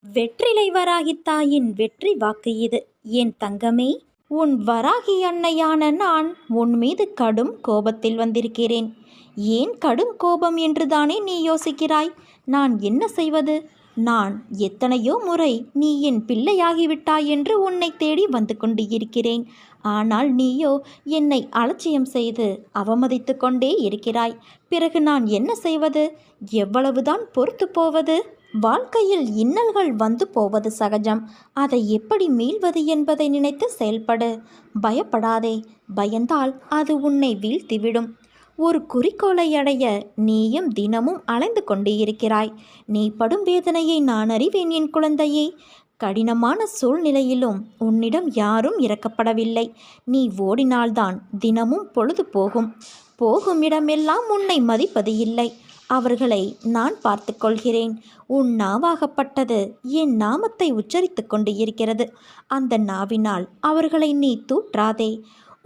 வெற்றிலை வராகி தாயின் வெற்றி வாக்கு இது. என் தங்கமே, உன் வராகி அன்னையான நான் உன் மீது கடும் கோபத்தில் வந்திருக்கிறேன். ஏன் கடும் கோபம் என்றுதானே நீ யோசிக்கிறாய்? நான் என்ன செய்வது? நான் எத்தனையோ முறை நீ என் பிள்ளையாகிவிட்டாய் என்று உன்னை தேடி வந்து கொண்டு இருக்கிறேன். ஆனால் நீயோ என்னை அலட்சியம் செய்து அவமதித்து கொண்டே இருக்கிறாய். பிறகு நான் என்ன செய்வது? எவ்வளவுதான் பொறுத்து போவது? வாழ்க்கையில் இன்னல்கள் வந்து போவது சகஜம். அதை எப்படி மீள்வது என்பதை நினைத்து செயல்படு. பயப்படாதே. பயந்தால் அது உன்னை வீழ்த்திவிடும். ஒரு குறிக்கோளை அடைய நீயும் தினமும் அலைந்து கொண்டே இருக்கிறாய். நீ படும் வேதனையை நான் அறிவேன் என் குழந்தையே. கடினமான சூழ்நிலையிலும் உன்னிடம் யாரும் இறக்கப்படவில்லை. நீ ஓடினால்தான் தினமும் பொழுது போகும். போகும் இடமெல்லாம் உன்னை மதிப்பது இல்லை. அவர்களை நான் பார்த்து கொள்கிறேன். உன் நாவாகப்பட்டது என் நாமத்தை உச்சரித்து கொண்டு இருக்கிறது. அந்த நாவினால் அவர்களை நீ தூற்றாதே.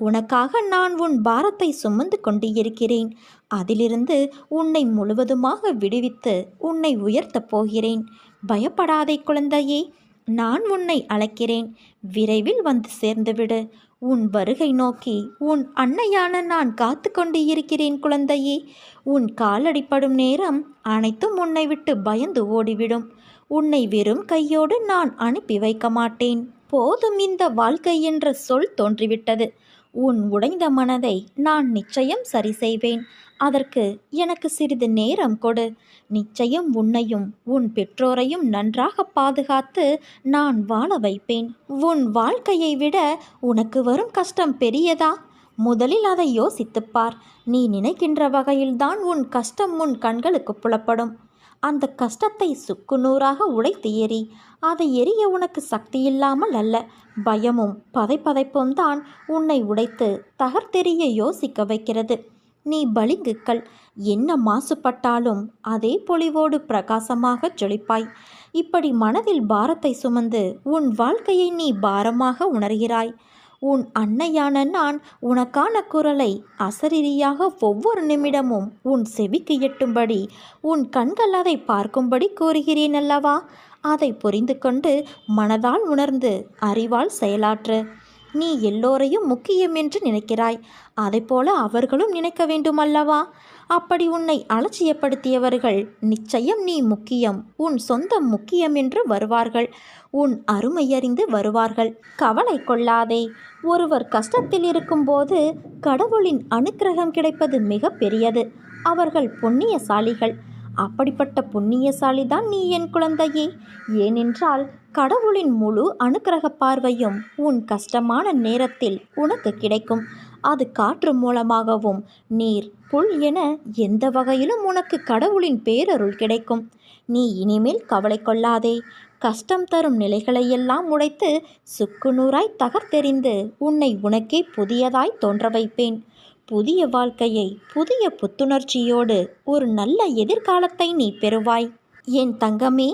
உனக்காக நான் உன் பாரத்தை சுமந்து கொண்டு இருக்கிறேன். அதிலிருந்து உன்னை முழுவதுமாக விடுவித்து உன்னை உயர்த்தப் போகிறேன். பயப்படாதே குழந்தையே. நான் உன்னை அழைக்கிறேன். விரைவில் வந்து சேர்ந்துவிடு. உன் வருகை நோக்கி உன் அன்னையான நான் காத்து கொண்டு இருக்கிறேன் குழந்தையே. உன் காலடிப்படும் நேரம் அனைத்தும் உன்னை விட்டு பயந்து ஓடிவிடும். உன்னை வெறும் கையோடு நான் அனுப்பி வைக்க மாட்டேன். போதும், இந்த வாழ்க்கை என்ற சொல் தோன்றிவிட்டது. உன் உடைந்த மனதை நான் நிச்சயம் சரி செய்வேன். அதற்கு எனக்கு சிறிது நேரம் கொடு. நிச்சயம் உன்னையும் உன் பெற்றோரையும் நன்றாக பாதுகாத்து நான் வாழ வைப்பேன். உன் வாழ்க்கையை விட உனக்கு வரும் கஷ்டம் பெரியதா? முதலில் அதை யோசித்துப்பார். நீ நினைக்கின்ற வகையில்தான் உன் கஷ்டம் உன் கண்களுக்கு புலப்படும். அந்த கஷ்டத்தை சுக்குநூறாக உடைத்து எறி. அதை எரிய உனக்கு சக்தியில்லாமல் அல்ல, பயமும் பதைப்பதைப்பும் தான் உன்னை உடைத்து தகர்த்தெறிய யோசிக்க வைக்கிறது. நீ பளிங்குக்கல். என்ன மாசுபட்டாலும் அதே பொலிவோடு பிரகாசமாக ஜொலிப்பாய். இப்படி மனதில் பாரத்தை சுமந்து உன் வாழ்க்கையை நீ பாரமாக உணர்கிறாய். உன் அன்னையான நான் உனக்கான குரலை அசரீரியாக ஒவ்வொரு நிமிடமும் உன் செவிக்கு எட்டும்படி உன் கண்கள் அதை பார்க்கும்படி கூறுகிறேன் அல்லவா? அதை புரிந்து கொண்டு மனதால் உணர்ந்து அறிவால் செயலாற்று. நீ எல்லோரையும் முக்கியம் என்று நினைக்கிறாய். அதைப்போல அவர்களும் நினைக்க வேண்டும் அல்லவா? அப்படி உன்னை அலட்சியப்படுத்தியவர்கள் நிச்சயம் நீ முக்கியம், உன் சொந்தம் முக்கியம் என்று வருவார்கள். உன் அருமையறிந்து வருவார்கள். கவலை கொள்ளாதே. ஒருவர் கஷ்டத்தில் இருக்கும்போது கடவுளின் அனுக்கிரகம் கிடைப்பது மிக பெரியது. அவர்கள் புண்ணியசாலிகள். அப்படிப்பட்ட புண்ணியசாலிதான் நீ என் குழந்தையே. ஏனென்றால் கடவுளின் முழு அனுக்கிரக பார்வையும் உன் கஷ்டமான நேரத்தில் உனக்கு கிடைக்கும். அது காற்று மூலமாகவும் நீர், புல் என எந்த வகையிலும் உனக்கு கடவுளின் பேரருள் கிடைக்கும். நீ இனிமேல் கவலை கொள்ளாதே. கஷ்டம் தரும் நிலைகளையெல்லாம் உடைத்து சுக்குநூறாய் தகர்த்தெறிந்து உன்னை உனக்கே புதியதாய் தோன்ற வைப்பேன். புதிய வாழ்க்கையை புதிய புத்துணர்ச்சியோடு ஒரு நல்ல எதிர்காலத்தை நீ பெறுவாய். என் தங்கமே,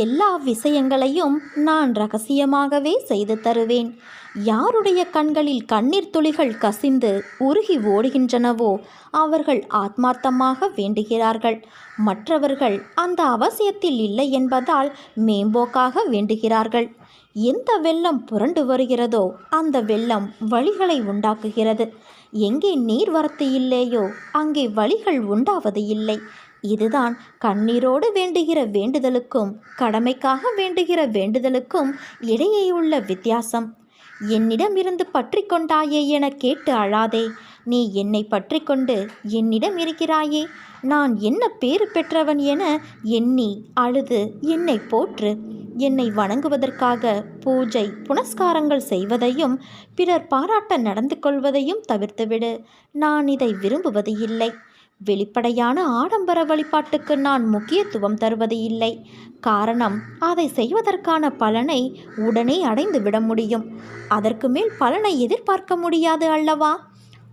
எல்லா விஷயங்களையும் நான் ரகசியமாகவே செய்து தருவேன். யாருடைய கண்களில் கண்ணீர் துளிகள் கசிந்து உருகி ஓடுகின்றனவோ அவர்கள் ஆத்மார்த்தமாக வேண்டுகிறார்கள். மற்றவர்கள் அந்த அவசியத்தில் இல்லை என்பதால் மேம்போக்காக வேண்டுகிறார்கள். எந்த வெள்ளம் புரண்டு வருகிறதோ அந்த வெள்ளம் வழிகளை உண்டாக்குகிறது. எங்கே நீர்வரத்து இல்லையோ அங்கே வழிகள் உண்டாவது இல்லை. இதுதான் கண்ணீரோடு வேண்டுகிற வேண்டுதலுக்கும் கடமைக்காக வேண்டுகிற வேண்டுதலுக்கும் இடையேயுள்ள வித்தியாசம். என்னிடம் இருந்து பற்றி கொண்டாயே என கேட்டு அழாதே. நீ என்னை பற்றி கொண்டு என்னிடம் இருக்கிறாயே, நான் என்ன பேறு பெற்றவன் என எண்ணி அழுது என்னை போற்று. என்னை வணங்குவதற்காக பூஜை புனஸ்காரங்கள் செய்வதையும் பிறர் பாராட்ட நடந்து கொள்வதையும் தவிர்த்துவிடு. நான் இதை விரும்புவது இல்லை. வெளிப்படையான ஆடம்பர வழிபாட்டுக்கு நான் முக்கியத்துவம் தருவது இல்லை. காரணம், அதை செய்வதற்கான பலனை உடனே அடைந்து விட முடியும். அதற்கு மேல் பலனை எதிர்பார்க்க முடியாது அல்லவா?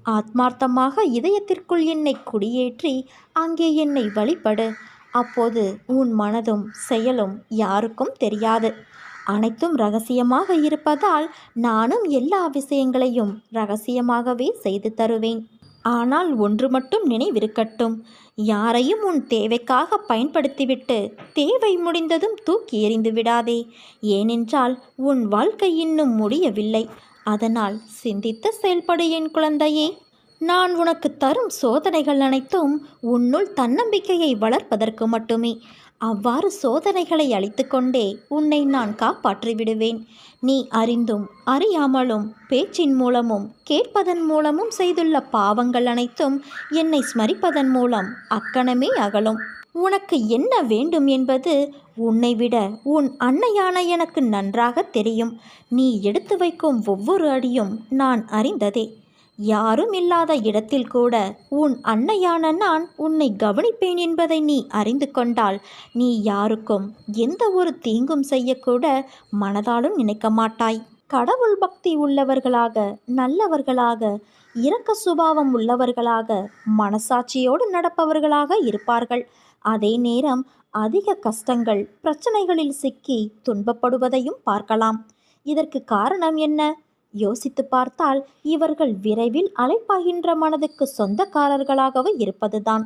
ஆத்மார்த்தமாக இதயத்திற்குள் என்னை குடியேற்றி அங்கே என்னை வழிபடு. அப்போது உன் மனதும் செயலும் யாருக்கும் தெரியாது. அனைத்தும் ரகசியமாக இருப்பதால் நானும் எல்லா விஷயங்களையும் ரகசியமாகவே செய்து தருவேன். ஆனால் ஒன்று மட்டும் நினைவிருக்கட்டும், யாரையும் உன் தேவைக்காக பயன்படுத்திவிட்டு தேவை முடிந்ததும் தூக்கி எறிந்து விடாதே. ஏனென்றால் உன் வாழ்க்கை இன்னும் முடியவில்லை. அதனால் சிந்தித்து செயல்படு என் குழந்தையே. நான் உனக்கு தரும் சோதனைகள் அனைத்தும் உன்னுள் தன்னம்பிக்கையை வளர்ப்பதற்கு மட்டுமே. அவ்வாறு சோதனைகளை அளித்துக்கொண்டே உன்னை நான் காப்பாற்றி விடுவேன். நீ அறிந்தும் அறியாமலும் பேச்சின் மூலமும் கேட்பதன் மூலமும் செய்துள்ள பாவங்கள் அனைத்தும் என்னை ஸ்மரிப்பதன் மூலம் அக்கணமே அகலும். உனக்கு என்ன வேண்டும் என்பது உன்னை விட உன் அன்னையான எனக்கு நன்றாக தெரியும். நீ எடுத்து வைக்கும் ஒவ்வொரு அடியும் நான் அறிந்ததே. யாரும் இல்லாத இடத்தில் கூட உன் அன்னையான நான் உன்னை கவனிப்பேன் என்பதை நீ அறிந்து கொண்டால் நீ யாருக்கும் எந்த ஒரு தீங்கும் செய்யக்கூட மனதாலும் நினைக்க மாட்டாய். கடவுள் பக்தி உள்ளவர்களாக, நல்லவர்களாக, இரக்க சுபாவம் உள்ளவர்களாக, மனசாட்சியோடு நடப்பவர்களாக இருப்பார்கள். அதே நேரம் அதிக கஷ்டங்கள், பிரச்சனைகளில் சிக்கி துன்பப்படுவதையும் பார்க்கலாம். இதற்கு காரணம் என்ன? யோசித்து பார்த்தால் இவர்கள் விரைவில் அலைப்பாகின்ற மனதுக்கு சொந்தக்காரர்களாகவே இருப்பதுதான்.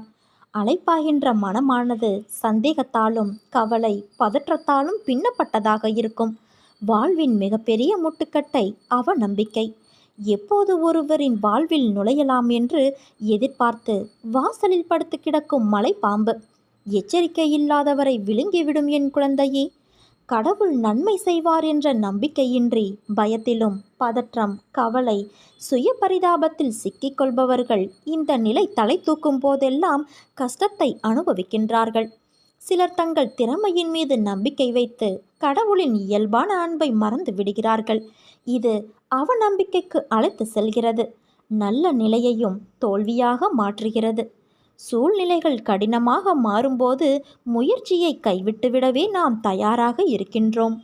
அலைப்பாகின்ற மனமானது சந்தேகத்தாலும் கவலை பதற்றத்தாலும் பின்னப்பட்டதாக இருக்கும். வாழ்வின் மிகப்பெரிய முட்டுக்கட்டை அவநம்பிக்கை. எப்போது ஒருவரின் வாழ்வில் நுழையலாம் என்று எதிர்பார்த்து வாசலில் படுத்து கிடக்கும் மலைப்பாம்பு எச்சரிக்கை இல்லாதவரை விழுங்கிவிடும் என் குழந்தையே. கடவுள் நன்மை செய்வார் என்ற நம்பிக்கையின்றி பயத்திலும் பதற்றம், கவலை, சுய பரிதாபத்தில் சிக்கிக்கொள்பவர்கள் இந்த நிலை தலை தூக்கும் போதெல்லாம் கஷ்டத்தை அனுபவிக்கின்றார்கள். சிலர் தங்கள் திறமையின் மீது நம்பிக்கை வைத்து கடவுளின் இயல்பான அன்பை மறந்து விடுகிறார்கள். இது அவநம்பிக்கைக்கு அழைத்து செல்கிறது. நல்ல நிலையையும் தோல்வியாக மாற்றுகிறது. சூழ்நிலைகள் கடினமாக மாறும்போது முயற்சியை கைவிட்டுவிடவே நாம் தயாராக இருக்கின்றோம்.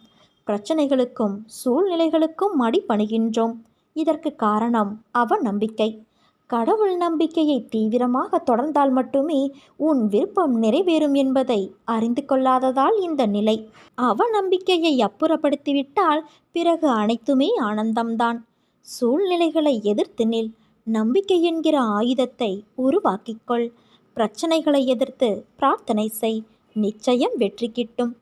பிரச்சனைகளுக்கும் சூழ்நிலைகளுக்கும் அடிபணிகின்றோம். இதற்கு காரணம் அவநம்பிக்கை. கடவுள் நம்பிக்கையை தீவிரமாக தொடர்ந்தால் மட்டுமே உன் விருப்பம் நிறைவேறும் என்பதை அறிந்து கொள்ளாததால் இந்த நிலை. அவநம்பிக்கையை அப்புறப்படுத்திவிட்டால் பிறகு அனைத்துமே ஆனந்தம்தான். சூழ்நிலைகளை எதிர்த்து நில். நம்பிக்கை என்கிற ஆயுதத்தை உருவாக்கிக்கொள். பிரச்சனைகளை எதிர்த்து பிரார்த்தனை செய். நிச்சயம் வெற்றி கிட்டும்.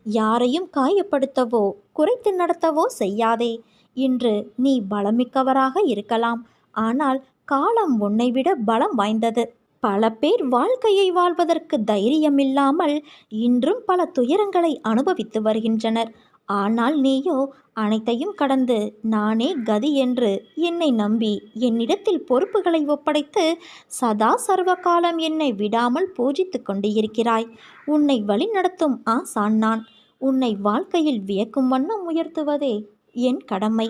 யாரையும் காயப்படுத்தவோ குறைத்து நடத்தவோ செய்யாதே. இன்று நீ பலமிக்கவராக இருக்கலாம், ஆனால் காலம் உன்னை விட பலம் வாய்ந்தது. பல பேர் வாழ்க்கையை வாழ்வதற்கு தைரியமில்லாமல் இன்றும் பல துயரங்களை அனுபவித்து வருகின்றனர். ஆனால் நீயோ அனைத்தையும் கடந்து நானே கதி என்று என்னை நம்பி என்னிடத்தில் பொறுப்புகளை ஒப்படைத்து சதா சர்வகாலம் என்னை விடாமல் பூஜித்து கொண்டு இருக்கிறாய். உன்னை வழிநடத்தும் ஆசான் நான். உன்னை வாழ்க்கையில் வியக்கும் வண்ணம் உயர்த்துவதே என் கடமை.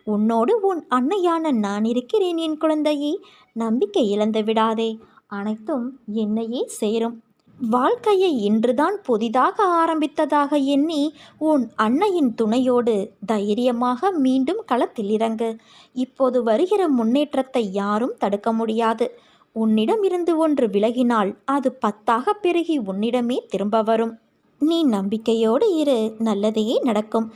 உன்னோடு உன் அன்னையான நான் இருக்கிறேன் என் குழந்தையே. நம்பிக்கை இழந்து விடாதே. அனைத்தும் என்னையே சேரும். வாழ்க்கையை இன்றுதான் புதிதாக ஆரம்பித்ததாக எண்ணி உன் அன்னையின் துணையோடு தைரியமாக மீண்டும் களத்தில் இறங்கு. இப்போது வருகிற முன்னேற்றத்தை யாரும் தடுக்க முடியாது. உன்னிடம் இருந்து ஒன்று விலகினால் அது 10ஆக பெருகி உன்னிடமே திரும்ப வரும். நீ நம்பிக்கையோடு இரு, நல்லதே நடக்கும்.